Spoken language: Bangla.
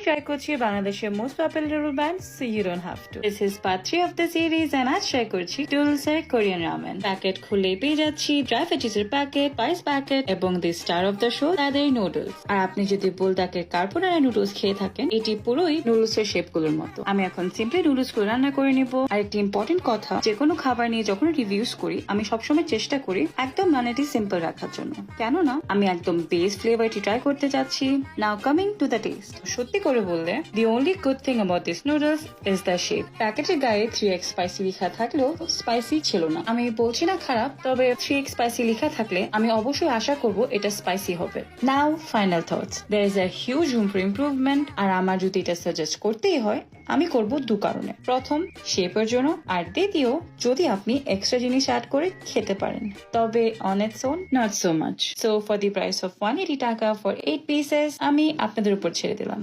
ট্রাই করছি বাংলাদেশের most popular brand so you don't have to. This is part 3 of the series and আজ ট্রাই করছি টুলস এর কোরিয়ান রামেন। প্যাকেট খুলেই পেয়ে যাচ্ছি ড্রাই ফেটিসের প্যাকেট, স্পাইস প্যাকেট এবং the star of the show তাদের নুডলস। আর আপনি যদি বুলডাকের কার্বোনারা নুডলস খেয়ে থাকেন, এটি পুরোই নুডলস এর শেপ গুলোর মতো। আমি এখন সিম্পলি নুডলস গুলো রান্না করে নিব। আর একটি ইম্পর্টেন্ট কথা, যে কোনো খাবার নিয়ে যখন রিভিউজ করি আমি সবসময় চেষ্টা করি একদম রান্নাটি সিম্পল রাখার জন্য, কেননা আমি একদম বেস ফ্লেভারটি ট্রাই করতে যাচ্ছি। নাও কামিং টু দ্য টেস্ট। সত্যি করে বললে the only good thing about this noodles is the shape. প্যাকেটের গায়ে 3x স্পাইসি লেখা থাকলেও স্পাইসি ছিল না। আমি বলছি না খারাপ, তবে 3x স্পাইসি লেখা থাকলে আমি অবশ্যই আশা করব এটা স্পাইসি হবে। Now final thoughts, there is a huge room for improvement. আর আমার যদি এটা সাজেস্ট করতেই হয়, আমি করব দু কারণে। প্রথম, শেপের জন্য, আর দ্বিতীয়, যদি আপনি এক্সট্রা জিনিস অ্যাড করে খেতে পারেন। তবে on its own not so much. So for the price of 180 টাকা ফর 8 পিসেস আমি আপনাদের উপর ছেড়ে দিলাম।